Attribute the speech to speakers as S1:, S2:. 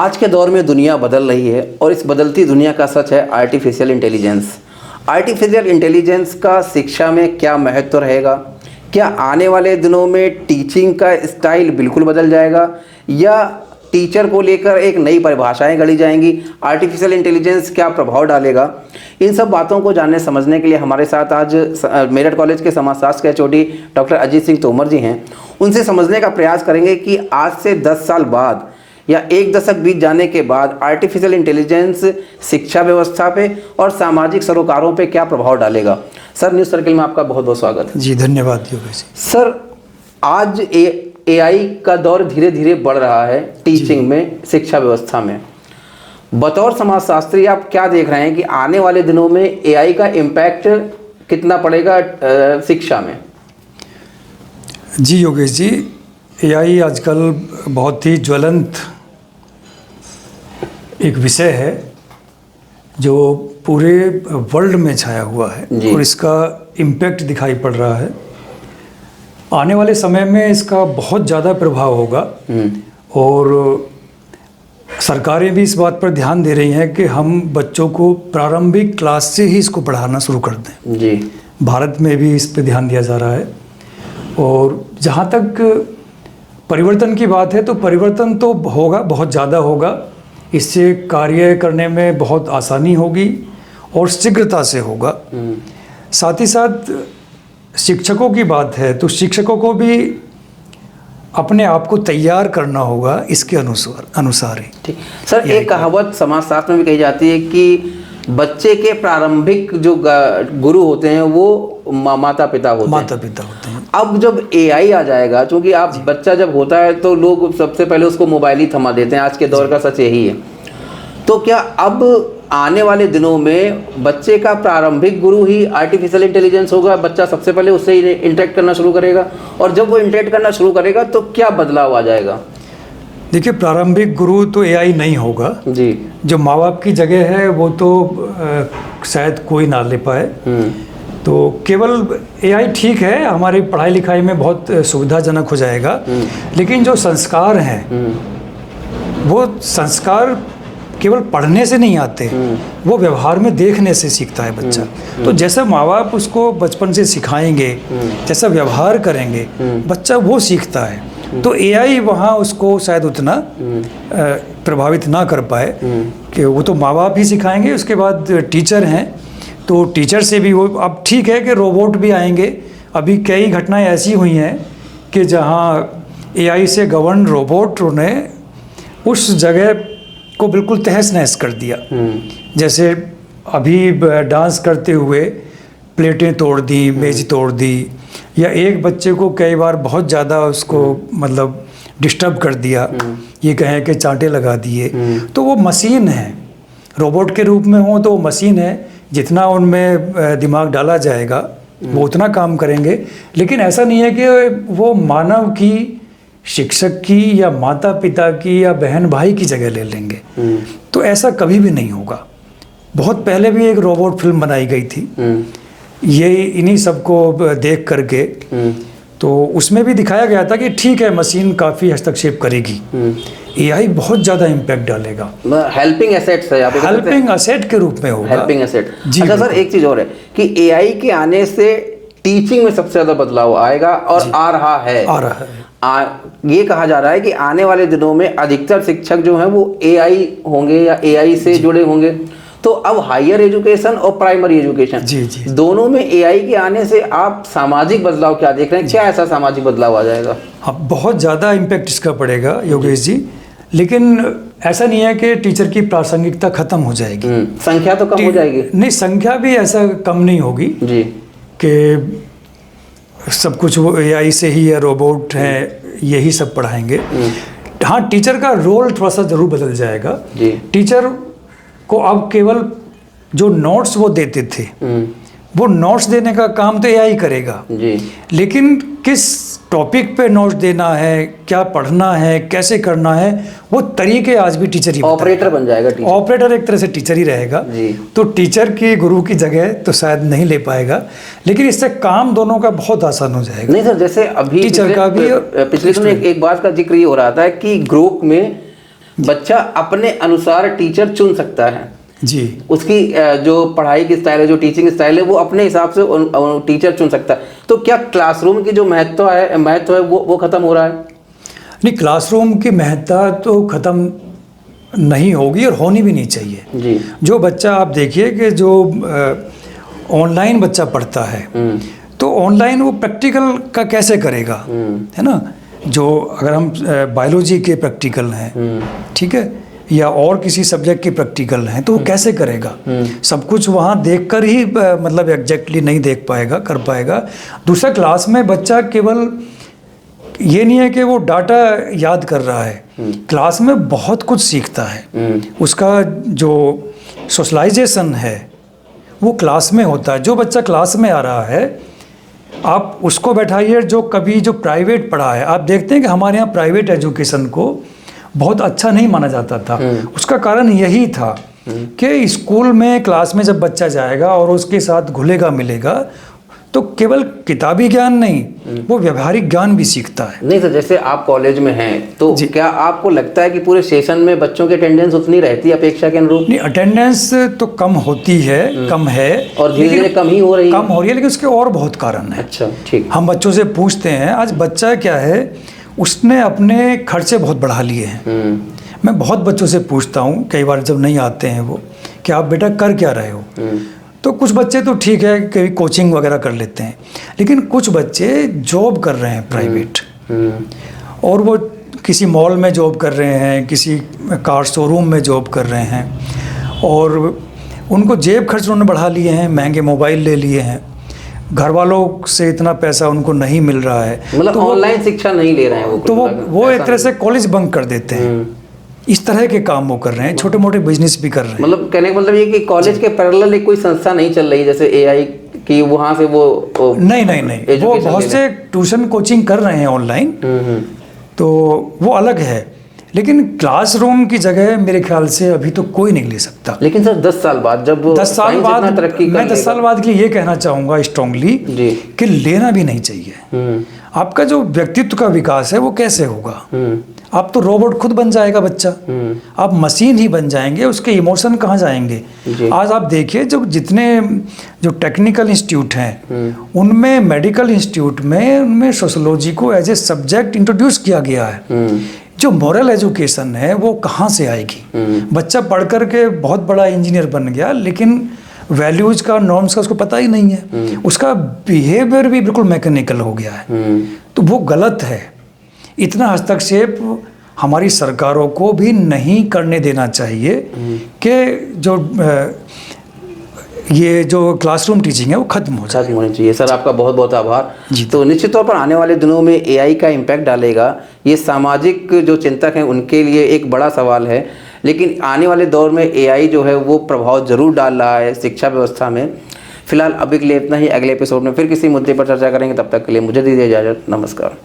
S1: आज के दौर में दुनिया बदल रही है और इस बदलती दुनिया का सच है आर्टिफिशियल इंटेलिजेंस। आर्टिफिशियल इंटेलिजेंस का शिक्षा में क्या महत्व रहेगा? क्या आने वाले दिनों में टीचिंग का स्टाइल बिल्कुल बदल जाएगा या टीचर को लेकर एक नई परिभाषाएं गढ़ी जाएंगी? आर्टिफिशियल इंटेलिजेंस क्या प्रभाव डालेगा? इन सब बातों को जानने समझने के लिए हमारे साथ आज मेरठ कॉलेज के समाजशास्त्र के एचओडी डॉक्टर अजीत सिंह तोमर जी हैं। उनसे समझने का प्रयास करेंगे कि आज से 10 साल बाद या एक दशक बीत जाने के बाद आर्टिफिशियल इंटेलिजेंस शिक्षा व्यवस्था पे और सामाजिक सरोकारों पे क्या प्रभाव डालेगा। सर, न्यूज़ सर्किल में आपका बहुत बहुत स्वागत है।
S2: जी धन्यवाद योगेश।
S1: सर, आज एआई का दौर धीरे धीरे बढ़ रहा है टीचिंग में, शिक्षा व्यवस्था में। बतौर समाजशास्त्री आप क्या देख रहे हैं कि आने वाले दिनों में एआई का इम्पैक्ट कितना पड़ेगा शिक्षा में?
S2: जी योगेश जी, एआई आजकल बहुत ही ज्वलंत एक विषय है जो पूरे वर्ल्ड में छाया हुआ है और इसका इम्पैक्ट दिखाई पड़ रहा है। आने वाले समय में इसका बहुत ज़्यादा प्रभाव होगा और सरकारें भी इस बात पर ध्यान दे रही हैं कि हम बच्चों को प्रारंभिक क्लास से ही इसको पढ़ाना शुरू कर दें।
S1: जी,
S2: भारत में भी इस पर ध्यान दिया जा रहा है। और जहाँ तक परिवर्तन की बात है तो परिवर्तन तो होगा, बहुत ज़्यादा होगा। इससे कार्य करने में बहुत आसानी होगी और शीघ्रता से होगा। साथ ही साथ शिक्षकों की बात है तो शिक्षकों को भी अपने आप को तैयार करना होगा इसके अनुसार ही।
S1: ठीक सर, एक कहावत समाजशास्त्र में भी कही जाती है कि बच्चे के प्रारंभिक जो गुरु होते हैं वो माता पिता होते हैं। अब जब एआई आ जाएगा, क्योंकि आप बच्चा जब होता है तो लोग सबसे पहले उसको मोबाइल ही थमा देते हैं, आज के दौर का सच यही है। तो क्या अब आने वाले दिनों में बच्चे का प्रारंभिक गुरु ही आर्टिफिशियल इंटेलिजेंस होगा? बच्चा सबसे पहले उससे ही इंटरेक्ट करना शुरू करेगा और जब वो इंटरेक्ट करना शुरू करेगा तो क्या बदलाव आ जाएगा?
S2: देखिए, प्रारंभिक गुरु तो एआई नहीं होगा
S1: जी।
S2: जो माँ बाप की जगह है वो तो शायद कोई ना ले पाए। तो केवल एआई ठीक है, हमारी पढ़ाई लिखाई में बहुत सुविधाजनक हो जाएगा, लेकिन जो संस्कार हैं वो संस्कार केवल पढ़ने से नहीं आते, वो व्यवहार में देखने से सीखता है बच्चा। तो जैसा माँ बाप उसको बचपन से सिखाएंगे, जैसा व्यवहार करेंगे, बच्चा वो सीखता है। तो एआई वहाँ उसको शायद उतना प्रभावित ना कर पाए कि वो तो माँ बाप ही सिखाएंगे। उसके बाद टीचर हैं तो टीचर से भी वो, अब ठीक है कि रोबोट भी आएंगे। अभी कई घटनाएं ऐसी हुई हैं कि जहाँ एआई से गवर्न रोबोट ने उस जगह को बिल्कुल तहस नहस कर दिया। जैसे अभी डांस करते हुए प्लेटें तोड़ दी, मेज तोड़ दी, या एक बच्चे को कई बार बहुत ज़्यादा उसको मतलब डिस्टर्ब कर दिया, ये कहें कि चांटे लगा दिए। तो वो मशीन है, रोबोट के रूप में हो तो वो मशीन है, जितना उनमें दिमाग डाला जाएगा वो उतना काम करेंगे। लेकिन ऐसा नहीं है कि वो मानव की, शिक्षक की या माता पिता की या बहन भाई की जगह ले लेंगे। तो ऐसा कभी भी नहीं होगा। बहुत पहले भी एक रोबोट फिल्म बनाई गई थी, ये इन्हीं सबको देख करके, तो उसमें भी दिखाया गया था कि ठीक है मशीन काफ़ी हस्तक्षेप करेगी, एआई बहुत ज़्यादा इम्पैक्ट डालेगा।
S1: हेल्पिंग एसेट्स है,
S2: हेल्पिंग एसेट के रूप में होगा।
S1: Helping asset.
S2: जी।
S1: अच्छा सर, एक चीज़ और है कि एआई के आने से टीचिंग में सबसे ज़्यादा बदलाव आएगा और आ रहा है। ये कहा जा रहा है कि आने वाले दिनों में अधिकतर शिक्षक जो हैं वो एआई होंगे या एआई से जुड़े होंगे। तो अब हायर एजुकेशन और प्राइमरी एजुकेशन दोनों में एआई के आने से आप सामाजिक बदलाव क्या देख रहे हैं? क्या ऐसा सामाजिक बदलाव आ जाएगा?
S2: हाँ, बहुत ज़्यादा इम्पैक्ट इसका पड़ेगा योगेश जी। लेकिन ऐसा नहीं है कि टीचर की प्रासंगिकता खत्म हो जाएगी।
S1: संख्या तो कम हो जाएगी?
S2: नहीं, संख्या भी ऐसा कम नहीं होगी
S1: जी
S2: कि सब कुछ वो एआई से ही या रोबोट हैं यही सब पढ़ाएंगे। हाँ, टीचर का रोल थोड़ा सा ज़रूर बदल जाएगा। टीचर को अब केवल जो नोट्स वो देते थे वो नोट्स देने का काम तो एआई करेगा
S1: जी।
S2: लेकिन किस टॉपिक पे नोट्स देना है, क्या पढ़ना है, कैसे करना है, वो तरीके आज भी टीचर ही
S1: ऑपरेटर बन जाएगा।
S2: ऑपरेटर एक तरह से टीचर ही रहेगा
S1: जी।
S2: तो टीचर की गुरु की जगह तो शायद नहीं ले पाएगा, लेकिन इससे काम दोनों का बहुत आसान हो जाएगा।
S1: नहीं सर, जैसे अभी
S2: टीचर का भी
S1: पिछले दिनों एक बात का जिक्र ये हो रहा था कि ग्रुप में बच्चा अपने अनुसार टीचर चुन सकता है
S2: जी।
S1: उसकी जो पढ़ाई की स्टाइल है, जो टीचिंग स्टाइल है, वो अपने हिसाब से टीचर चुन सकता है। तो क्या क्लासरूम की जो महत्व है वो खत्म हो रहा है?
S2: नहीं, क्लासरूम की महत्ता तो ख़त्म नहीं होगी और होनी भी नहीं चाहिए
S1: जी।
S2: जो बच्चा, आप देखिए कि जो ऑनलाइन बच्चा पढ़ता है तो ऑनलाइन वो प्रैक्टिकल का कैसे करेगा, है ना। जो अगर हम बायोलॉजी के प्रैक्टिकल हैं, ठीक है, या और किसी सब्जेक्ट के प्रैक्टिकल हैं, तो वो कैसे करेगा? सब कुछ वहाँ देखकर ही मतलब एग्जैक्टली नहीं देख पाएगा, कर पाएगा। दूसरा, क्लास में बच्चा केवल ये नहीं है कि वो डाटा याद कर रहा है, क्लास में बहुत कुछ सीखता है। उसका जो सोशलाइजेशन है वो क्लास में होता है। जो बच्चा क्लास में आ रहा है, आप उसको बैठाइए जो कभी जो प्राइवेट पढ़ा है। आप देखते हैं कि हमारे यहाँ प्राइवेट एजुकेशन को बहुत अच्छा नहीं माना जाता था। उसका कारण यही था कि स्कूल में, क्लास में जब बच्चा जाएगा और उसके साथ घुलेगा मिलेगा तो केवल किताबी ज्ञान नहीं, वो व्यवहारिक ज्ञान भी सीखता है।
S1: नहीं सर, जैसे आप कॉलेज में हैं तो क्या आपको लगता है कि पूरे सेशन में बच्चों की अटेंडेंस उतनी रहती है अपेक्षा के अनुरूप?
S2: नहीं, अटेंडेंस तो कम होती है, कम है,
S1: और धीरे धीरे कम ही हो रही है।
S2: कम हो रही है, लेकिन उसके और बहुत कारण है।
S1: अच्छा, ठीक।
S2: हम बच्चों से पूछते हैं, आज बच्चा क्या है, उसने अपने खर्चे बहुत बढ़ा लिए हैं। मैं बहुत बच्चों से पूछता हूँ, कई बार जब नहीं आते हैं वो, कि आप बेटा कर क्या रहे हो? तो कुछ बच्चे तो ठीक है, कभी कोचिंग वगैरह कर लेते हैं, लेकिन कुछ बच्चे जॉब कर रहे हैं प्राइवेट, और वो किसी मॉल में जॉब कर रहे हैं, किसी कार शोरूम में जॉब कर रहे हैं, और उनको जेब खर्च उन्होंने बढ़ा लिए हैं, महंगे मोबाइल ले लिए हैं, घर वालों से इतना पैसा उनको नहीं मिल रहा है,
S1: मतलब
S2: तो
S1: ऑनलाइन शिक्षा नहीं ले रहे हैं
S2: तो वो एक तरह से कॉलेज बंक कर देते हैं। इस तरह के काम वो कर रहे हैं, छोटे मोटे बिजनेस भी कर रहे हैं।
S1: मतलब कहने का मतलब ये कि कॉलेज के पैरेलल एक कोई संस्था नहीं चल रही जैसे एआई की, वहाँ से वो
S2: नहीं, वो बहुत से ट्यूशन कोचिंग कर रहे हैं ऑनलाइन, तो वो अलग है, लेकिन क्लासरूम की जगह मेरे ख्याल से अभी तो कोई नहीं ले सकता।
S1: लेकिन सर 10 साल बाद, जब
S2: 10 साल बाद
S1: तरक्की,
S2: मैं 10 साल बाद के लिए ये कहना चाहूँगा स्ट्रांगली कि लेना भी नहीं चाहिए। आपका जो व्यक्तित्व का विकास है वो कैसे होगा? आप तो रोबोट खुद बन जाएगा बच्चा, आप मशीन ही बन जाएंगे, उसके इमोशन कहाँ जाएंगे? आज आप देखिए, जितने जो टेक्निकल इंस्टीट्यूट हैं उनमें, मेडिकल इंस्टीट्यूट में, उनमें सोशोलॉजी को एज ए सब्जेक्ट इंट्रोड्यूस किया गया है। जो मॉरल एजुकेशन है वो कहाँ से आएगी? बच्चा पढ़ कर के बहुत बड़ा इंजीनियर बन गया, लेकिन वैल्यूज का, नॉर्म्स का उसको पता ही नहीं है। उसका बिहेवियर भी बिल्कुल मैकेनिकल हो गया है, तो वो गलत है। इतना हस्तक्षेप हमारी सरकारों को भी नहीं करने देना चाहिए कि ये जो क्लासरूम टीचिंग है वो खत्म होनी
S1: चाहिए। सर आपका बहुत बहुत आभार। तो निश्चित तौर पर आने वाले दिनों में एआई का इम्पैक्ट डालेगा, ये सामाजिक जो चिंतक हैं उनके लिए एक बड़ा सवाल है, लेकिन आने वाले दौर में एआई जो है वो प्रभाव जरूर डाल रहा है शिक्षा व्यवस्था में। फिलहाल अभी के लिए इतना ही, अगले एपिसोड में फिर किसी मुद्दे पर चर्चा करेंगे, तब तक के लिए मुझे दीजिए इजाज़त। नमस्कार।